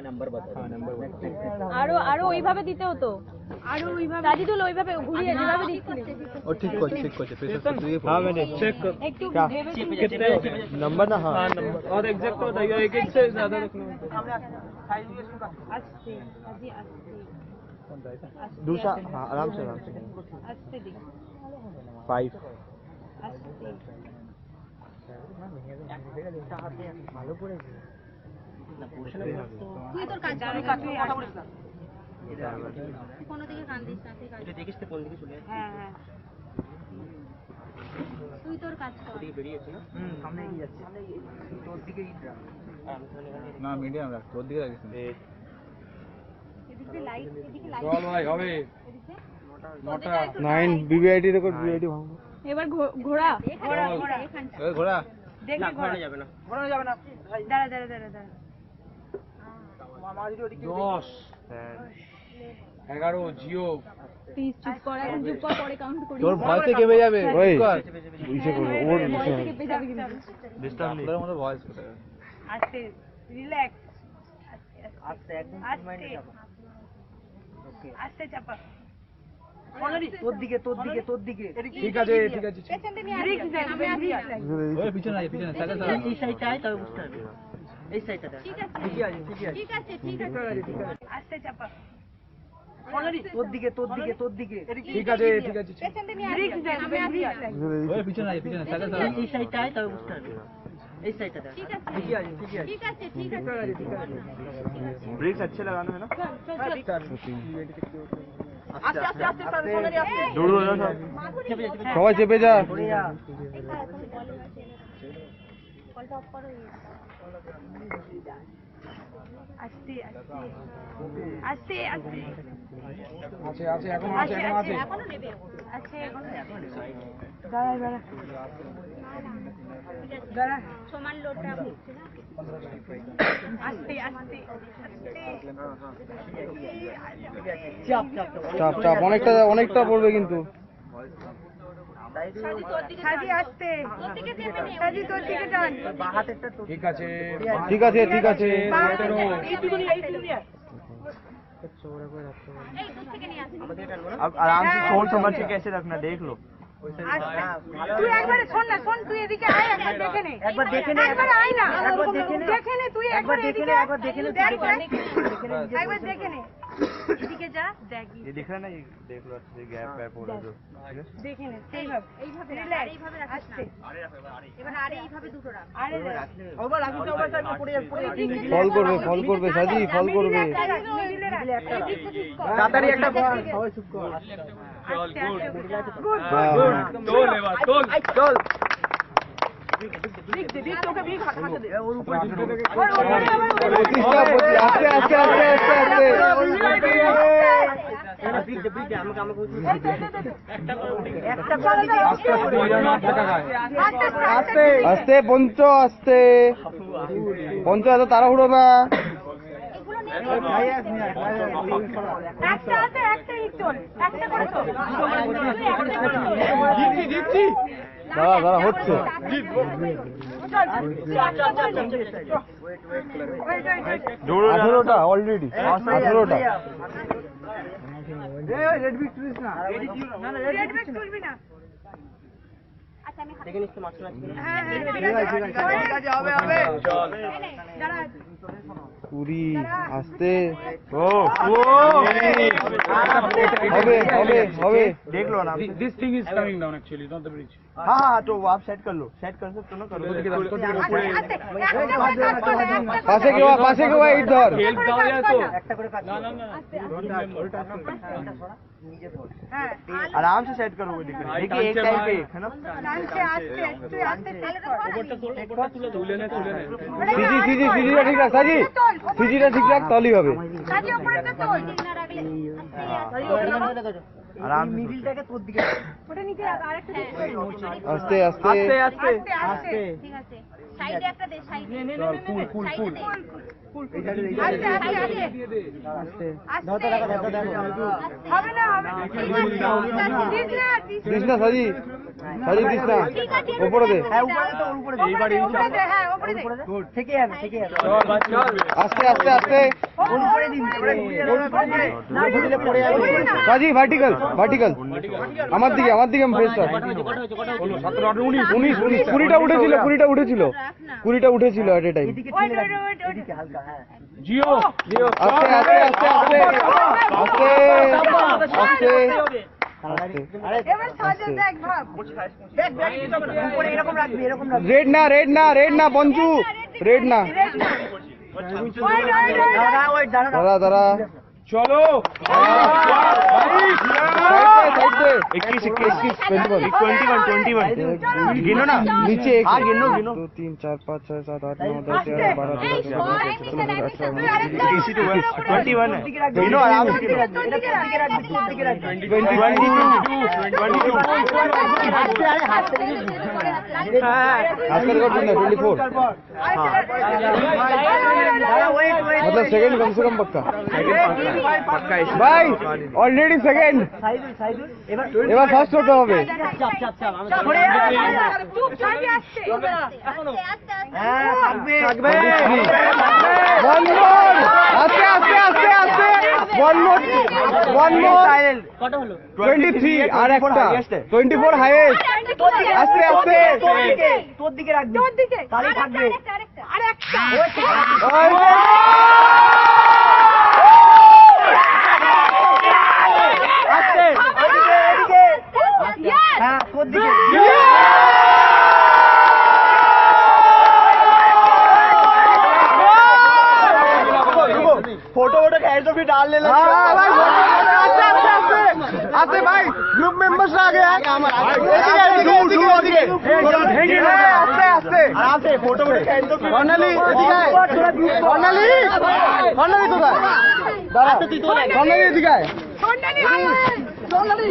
Number বাতা number আরো ওইভাবে দিতে হতো আরো ওইভাবে রাজিদুল ওইভাবে ঘুরিয়ে যেভাবে দিচ্ছিস ও ঠিক করছে प्रेशर से हां मैंने चेक कर একটু कितने नंबर ना हां नंबर और एग्जैक्ट बताइए एक एक से ज्यादा रखना आस्ते अजी आस्ते दूसरा हां आराम से आस्ते दी 5 आस्ते ভালো করেছে না পোর্শনে তো তুই তোর কাজ আমি কাজ কথা বলিস না কোন দিকে কান দিস না ঠিক আছে তুই দেখিস তো কোন দিকে চলে হ্যাঁ হ্যাঁ তুই তোর কাজ কর ওদিকে বেরিয়েছে না সামনে এগিয়ে যাচ্ছে তোর দিকেই না মিডিয়াম রাখ তোর দিকে রাখিস এদিকে লাইট চল ভাই হবে 9 বিবিআইটি রেকর্ড বিবিআইটি ভাঙো এবার ঘোড়া এখানটা ওই ঘোড়া দেখি ঘোরানো যাবে না দাঁড়া মামা যদি ওদিকে 10 11 জিও প্লিজ চুপ কর এখন চুপ কর পরে কাউন্ট করি তোর ভয়েসে কেঁপে যাবে ওই ইসে করো ওর ভয়েসে কেঁপে যাবে কিন্তু ডিস্টার্ব নেই তোর মধ্যে ভয়েস কোথায় আস্তে রিল্যাক্স আস্তে একদম মাইন্ডে যাবে ওকে আস্তে চাপা তোর দিকে ঠিক আছে পেছনে নিয়ে রিক্স দেন আমি আসি ওই পিছনে সাইডে এই সাইডটা আয় তবে বুঝতে পারবি এই সাইডটা ঠিক আছে ঠিক আছে আস্তে চাপা তোর দিকে ঠিক আছে পেছনে নিয়ে রিক্স দেন আমি আসি ওই পিছনে সাইডে এই সাইডটা আয় তবে বুঝতে পারবি এই সাইডটা ঠিক আছে ঠিক আছে ब्रेक्स अच्छे लगाना है ना আস্তে দৌড়ো না সবাই চেপে যা কলটা অফ করো আস্তে আছে এখন আছে এখনো নেবে আছে এখনো দাঁড়া সমান লোডটা হচ্ছে না আস্তে চাপ অনেকটা পড়বে কিন্তু সাজি আস্তে সাজি তোর দিকে যান ঠিক আছে अब आराम से फोन समझ के कैसे रखना देख लो তুই একবার শোন তুই এদিকে আয় একবার দেখে নে একবার আয় না দেখে নে তুই একবার দেখে নে একবার দেখে নে এদিকে যা দেখ ये दिख रहा है ना ये देख लो अच्छे गैप हो रहा है जो দেখে নে এইভাবে রাখিস না এবার আরে এইভাবে দুটো রাখ আরে ওভার রাখিস ওভার সাইড পড়ে ফল করবে সাজি ফল করবে তাড়াতাড়ি একটা বল সবাই চুপ কর গুড তোল এবার তোল দিক তোকে বিগ হাতে দে ওর উপর আস্তে আস্তে পঞ্চ এত তাড়াহুড়ো না দাঁড়া হচ্ছে 18টা অলরেডি 18টা রেড বিগ তুলিস না রেড ব্যাগ তুলবি না আচ্ছা আমি দেখে নিস তো মাছ না হ্যাঁ ঠিক আছে হবে চল দাঁড়া 20 আস্তে হবে देख लो ना this thing is coming down actually not the bridge हाँ तो वो आप सेट कर लो सेट कर सकते हो ना करो पासे के हुआ इधर हेल्प দাও या तो একটা করে কাজ आराम से सेट करो देखिए एक टाइम पे है ना सीजीটা ঠিক রাখ সাজি सीजीটা ঠিক রাখ তাহলেই হবে आराम मिडिलটাকে তোর দিকে ওটা নিচে আরেকটা আস্তে ঠিক আছে সাইডে একটা দে সাইডে ফুল হবে না কৃষ্ণা সাজি কৃষ্ণা উপরে দে হ্যাঁ উপরে তো উপরে দে এইবার এই থেকে যাবে আস্তে সাজি ভার্টিক্যাল ভার্টিক্যাল আমার দিকে ফেসটা 19 20টা উঠেছিল 20টা উঠেছিল এট এ টাইম জিও জিও আস্তে আস্তে আস্তে আস্তে আস্তে এবার সাজে দেখ ভাব রেড না পঞ্চু রেড না দাঁড়া চলো সাইড 21 गिनो ना नीचे एक गिनो 2 3 4 5 6 7 8 9 10 11 12 21 है गिनो आराम से गिनो 22 मतलब सेकंड कम से कम पक्का भाई ऑलरेडी सेकंड এবার ফার্স্ট হতে হবে চুপ সাজে আসছে One more! আস্তে one more 23 আর একটা 24 হাইয়েস্ট আস্তে তোর দিকে রাখবি তোর দিকে তাহলে থাকবে আরেকটা আস্তে এদিকে হ্যাঁ তোর দিকে फोटो खैर तो फिर डाल ले আস্তে ভাই গ্রুপ মেম্বার্স आ गया আস্তে आराम से फोटो खैर तो বর্ণালী বর্ণালী কোথায় দাঁড়া বর্ণালী এদিকে আয় সোনালি